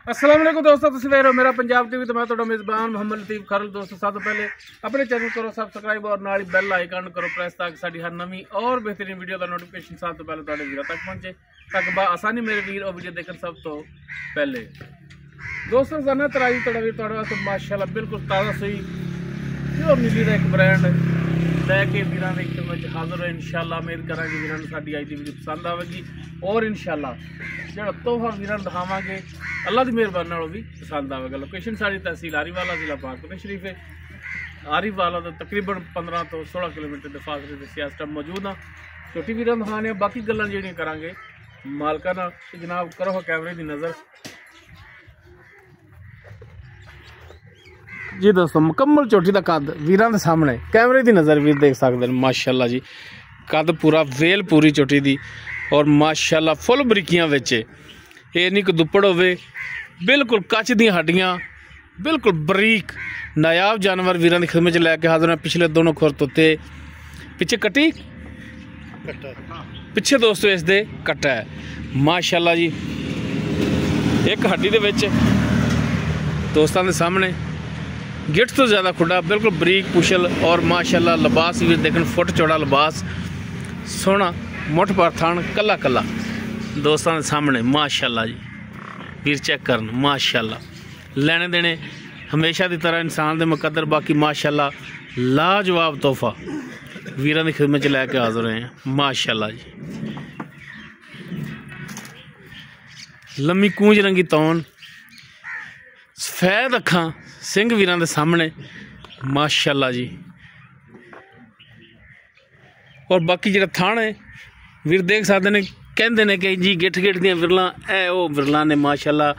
अस्सलाम वालेकुम दोस्तों, तुसीं देख रहे हो मेरा पंजाब टीवी तो मैं तुहाडा मेज़बान मोहम्मद लतीफ़ खरल। दोस्तों सब तो पहले अपने चैनल करो सब्सक्राइब और नाल बैल आइकन करो प्रेस ताकि साडी हर नवी और बेहतरीन वीडियो का नोटिफिकेशन सब तो पहले तुहाडे वीर तक पहुंचे ताकि आसानी मेरे वीर और वीडियो देखने सब तो पहले। दोस्तों जाना तराई तुहाडा वीर तुहाडे वास्ते माशाअल्लाह बिल्कुल ताज़ा सही प्योर नीली का एक ब्रांड लैके वीर की खिदमत हाजिर हो। इंशाअल्लाह उम्मीद करा कि वीर साडी अज की वीडियो पसंद आएगी और इंशाअल्लाह जो तोहफा वीर दिखावे अल्लाह की मेहरबानी भी पसंद आएगा। लोकेशन साड़ी तहसील आरीवाला जिला पाकपुर शरीफ है। आरीवाला तो तकरीबन 15 तो 16 किलोमीटर के फासले से इस टाइम मौजूद हाँ। छोटी वीर दिखाने बाकी गल्लां जिहड़ियां करांगे मालका नाल। जनाब करो कैमरे की नज़र जी। दोस्तों मुकम्मल चोटी का कद वीरां दे सामने कैमरे की नज़र वीर देख सकते हैं। माशाअल्लाह जी कद पूरा वेल पूरी चोटी दी और माशाअल्लाह फुल बरीकियां विच ये नहीं कोई दुप्पड़ होवे बिल्कुल कच दी हड्डियां बिल्कुल बरीक नायाब जानवर वीरां दी खिदमत लैके हाज़िर हैं। पिछले दोनों खुर तोते पिछे कट्टी पिछे दोस्तों इस दे कट्टा है माशाअल्लाह जी। एक हड्डी दे विच दोस्तों के सामने गिट तो ज़्यादा खुड़ा बिल्कुल बरीक पुछल और माशाअल्लाह लिबास भी देखने फुट चौड़ा लिबास सोहना मुठ पर थान कला कला दोस्तों के सामने माशाअल्लाह जी। वीर चेक करन माशाअल्लाह लेने देने हमेशा की तरह इंसान के मुकद्दर बाकी माशाअल्लाह लाजवाब तोहफा वीरां की खिदमत लैके हाजिर हैं माशाअल्लाह जी। लम्मी कूंज रंगी तौन सफेद अखां सिंह वीरां दे सामने माशाअल्लाह जी। और बाकी जो थान है वीर देख सकते हैं कहते हैं कि जी गिठ गिठ दियां विरलां ए वो विरलां ने माशाअल्लाह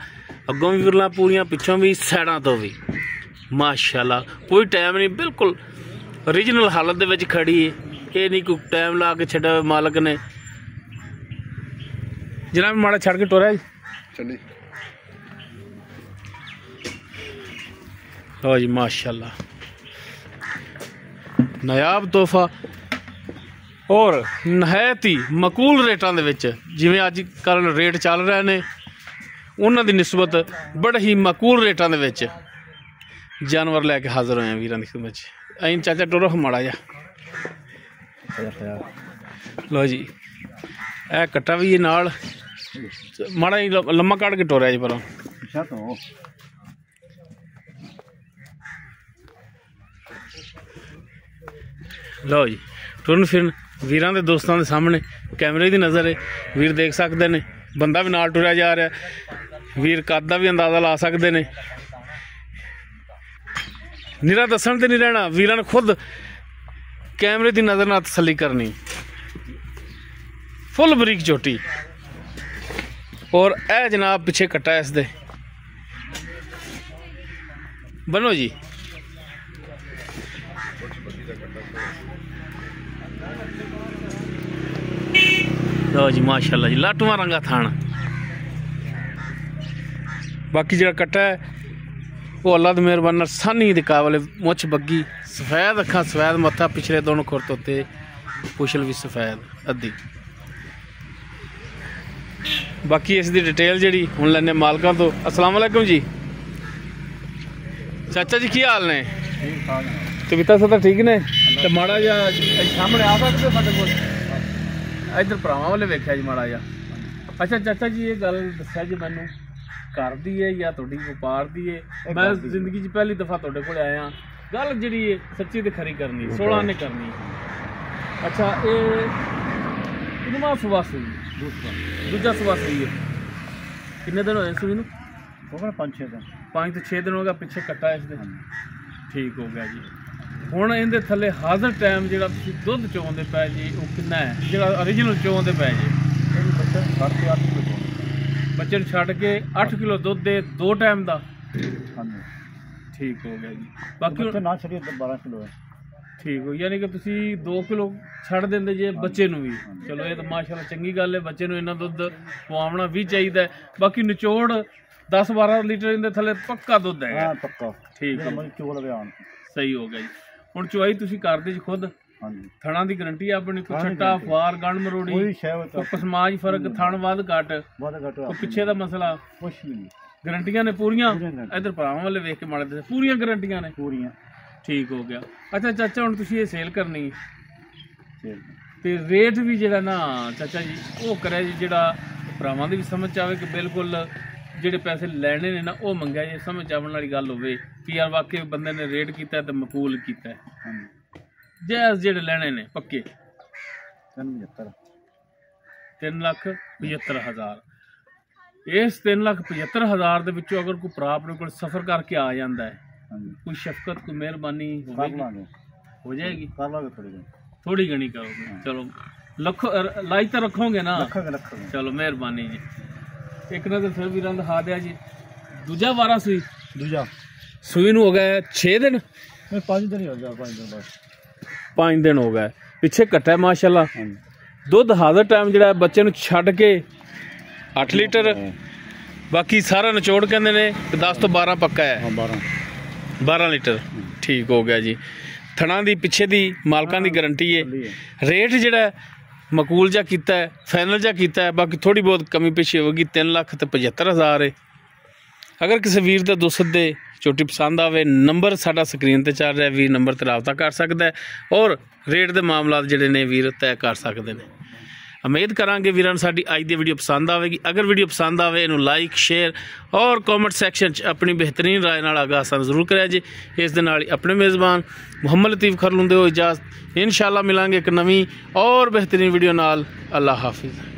अगों भी विरलां पूरियां पिछों भी साइडां तो भी माशाअल्लाह कोई टाइम नहीं बिल्कुल ओरिजिनल हालत दे विच खड़ी है। ये नहीं कोई टाइम ला के छड्डा मालक ने। जनाब माड़ा छड़ के टोरा जी लो जी माशाअल्लाह नायाब तोहफा और नहायत ही मकूल रेटां दे विच जिवें अज कल रेट चल रहे ने उन्हां दी निस्बत बड़े ही मकूल रेटां दे विच जानवर लैके हाजिर होए वीरां दी खिदमत च। अं चाचा टोरो माड़ा जा लो जी ए कट्टा भी नाल माड़ा ही लम्मा कट के टोरिया जी पर लो जी टुरन फिरन वीरां दे दोस्तों के सामने कैमरे की नज़र है। वीर देख सकते हैं बंदा भी नाल टुरया जा रहा है। वीर कद का भी अंदाज़ा ला सकते हैं। निरा दसन तो नहीं रहना वीरां ने खुद कैमरे की नज़र नाल तसल्ली करनी। फुल बरीक चोटी और ए जनाब पिछे कट्टा इस दे बनो जी लो जी माशाअल्लाह जी लाटूआ रंगा थान। बाकी जो कट्टा है वो अल्लाह की मेहरबानी सानी के काबले मुछ बग्गी सफेद अखा सफेद मत्था पिछले दोनों खुर तोते पुछल भी सफेद अद्धी। बाकी इसकी डिटेल जी हुण लैने मालकां तो। अस्सलाम वालेकुम जी चाचा जी की हाल ने कविता सता ठीक ने तो माड़ा जा सामने आ सकते साडे कोल इधर भरावां वाले वेख्या जी माड़ा जा। अच्छा चाचा जी ये गल दस्या जी मैनू घर दी है या तुहाडी व्यापार दी है? मैं जिंदगी च पहली दफा तुहाडे कोल आया गल जिहड़ी है सच्ची ते खरी करनी 16 ने करनी। अच्छा ये कितना सुबह सुई दूजा सुबह सुई है किन्ने दिन होए सुई नूं? 5 तो 6 दिन हो गया पिछे कट्टा इस दे ठीक हो गया जी। हुण इहदे थल्ले हाज़र टाइम जिहड़ा तुसीं दुध चोंदे पए जी वो कितना है जिहड़ा ओरिजिनल चोंदे पए जी? बच्चे नूं छड्ड के 8 किलो दुध दे 2 टाइम दा ठीक हो गया जी। बाकी ना छड्डिए 12 किलो है ठीक हो यानी कि तुसीं 2 किलो छड्ड दिंदे जे बच्चे नूं भी। चलो ये तो माशाअल्लाह चंगी गल है बच्चे नूं इन्ना दुध पवाउणा भी चाहिए। बाकी निचोड़ 10-12 लीटर इहदे थल्ले पक्का दुध है पक्का ठीक है सही हो गया जी। हुण चुआई तुसीं करदे जी खुद थणा की गारंटी अपनी कोई छट्टा फार गण मरोड़ी कोई पसमाज फर्क थण वध घट कोई पिछे का मसला कुछ भी नहीं ਗਰੰਟੀਆਂ ਨੇ ਪੂਰੀਆਂ? ਇਧਰ ਭਰਾਵਾਂ ਵਾਲੇ ਵੇਖ ਕੇ ਮਾੜੇ ਪੂਰੀਆਂ ਗਰੰਟੀਆਂ ਨੇ? ਪੂਰੀਆਂ। ਠੀਕ ਹੋ ਗਿਆ। ਅੱਛਾ ਚਾਚਾ ਹੁਣ ਤੁਸੀਂ ਇਹ ਸੇਲ ਕਰਨੀ ਹੈ ਤੇ ਰੇਟ ਵੀ ਜਿਹੜਾ ਨਾ ਚਾਚਾ ਜੀ ਉਹ ਕਰਿਆ ਜੀ ਜਿਹੜਾ ਭਰਾਵਾਂ ਦੀ ਵੀ ਸਮਝ ਆਵੇ ਕਿ ਬਿਲਕੁਲ ਜਿਹੜੇ ਪੈਸੇ ਲੈਣੇ ਨੇ ਨਾ ਉਹ ਮੰਗਿਆ ਜੇ ਸਮਝ ਆਉਣ ਵਾਲੀ ਗੱਲ ਹੋਵੇ ਕਿ ਯਾਰ ਵਾਕਈ ਬੰਦੇ ਨੇ ਰੇਟ ਕੀਤਾ ਤੇ ਮਕਬੂਲ ਕੀਤਾ। ਜਾਇਜ਼ ਜਿਹੜੇ ਲੈਣੇ ਨੇ ਪੱਕੇ 3,75,000। ਇਸ 3,75,000 ਦੇ ਵਿੱਚੋਂ ਅਗਰ ਕੋਈ ਭਰਾ ਆਪਣੇ ਕੋਲ ਸਫ਼ਰ ਕਰਕੇ ਆ ਜਾਂਦਾ ਹੈ ਕੋਈ ਸ਼ਫਕਤ ਕੋਈ ਮਿਹਰਬਾਨੀ ਹੋ ਜਾਏਗੀ? ਥੋੜੀ ਘਣੀ ਕਰੋਗੇ? ਚਲੋ ਲੱਖੋ ਲਾਈ ਤਾਂ ਰੱਖੋਗੇ ਨਾ? ਚਲੋ ਮਿਹਰਬਾਨੀ ਜੀ। ਇੱਕ ਨਜ਼ਰ ਫਿਰ ਵੀਰਾਂ ਦਿਖਾ ਦਿਆ ਜੀ। ਦੂਜਾ ਵਾਰਾ ਸੂਈ? ਦੂਜਾ ਸੂਈ ਨੂੰ ਹੋ ਗਿਆ 6 ਦਿਨ? 5 ਦਿਨ ਹੀ ਹੋ ਗਿਆ। 5 ਦਿਨ ਬਸ। 5 ਦਿਨ ਹੋ ਗਏ। ਪਿੱਛੇ ਘਟਿਆ ਮਾਸ਼ਾਅੱਲਾ। ਦੁੱਧ ਹਾਜ਼ਰ ਟਾਈਮ ਜਿਹੜਾ ਬੱਚੇ ਨੂੰ ਛੱਡ ਕੇ 8 ਲੀਟਰ, ਬਾਕੀ ਸਾਰਾ ਨਿਚੋੜ ਕਹਿੰਦੇ ਨੇ 10 ਤੋਂ 12 ਪੱਕਾ ਹੈ। 12 ਲੀਟਰ ਠੀਕ ਹੋ ਗਿਆ ਜੀ। ਥਣਾ ਦੀ ਪਿੱਛੇ ਦੀ ਮਾਲਕਾਂ ਦੀ ਗਰੰਟੀ ਹੈ। ਰੇਟ ਜਿਹੜਾ ਮਕਬੂਲ ਜਿਹਾ ਕੀਤਾ ਹੈ, ਫਾਈਨਲ ਜਿਹਾ ਕੀਤਾ ਹੈ, ਬਾਕੀ ਥੋੜੀ ਬਹੁਤ ਕਮੀ ਪਿੱਛੇ ਹੋਵੇਗੀ। 3,75,000 ਹੈ। ਅਗਰ ਕਿਸੇ ਵੀਰ ਦਾ ਦੁੱਧ ਦੇ ਝੋਟੀ ਪਸੰਦ ਆਵੇ ਨੰਬਰ ਸਾਡਾ ਸਕਰੀਨ ਤੇ ਚੱਲ ਰਿਹਾ, ਵੀਰ ਨੰਬਰ ਤੇ ਰਾਬਤਾ ਕਰ ਸਕਦਾ ਹੈ ਔਰ ਰੇਟ ਦੇ ਮਾਮਲਾਤ ਜਿਹੜੇ ਨੇ ਵੀਰ ਤੈਅ ਕਰ ਸਕਦੇ ਨੇ। ਉਮੀਦ ਕਰਾਂਗੇ ਵੀਰਾਂ ਨੂੰ ਸਾਡੀ ਅੱਜ ਦੀ ਵੀਡੀਓ ਪਸੰਦ ਆਵੇਗੀ। ਅਗਰ ਵੀਡੀਓ ਪਸੰਦ ਆਵੇ ਇਹਨੂੰ ਲਾਈਕ ਸ਼ੇਅਰ ਔਰ ਕਮੈਂਟ ਸੈਕਸ਼ਨ 'ਚ ਆਪਣੀ ਬਿਹਤਰੀਨ ਰਾਏ ਨਾਲ ਆਗਾਹ ਸਾਨੂੰ ਜ਼ਰੂਰ ਕਰਿਆ ਜੀ। ਇਸ ਦੇ ਨਾਲ ਹੀ ਆਪਣੇ ਮੇਜ਼ਬਾਨ ਮੁਹੰਮਦ ਲਤੀਫ ਖਰਲ ਹੁੰਦੇ ਹੋ ਇਜਾਜ਼ਤ। ਇਨਸ਼ਾਅੱਲਾ ਮਿਲਾਂਗੇ ਇੱਕ ਨਵੀਂ ਔਰ ਬਿਹਤਰੀਨ ਵੀਡੀਓ ਨਾਲ। ਅੱਲਾ ਹਾਫਿਜ਼।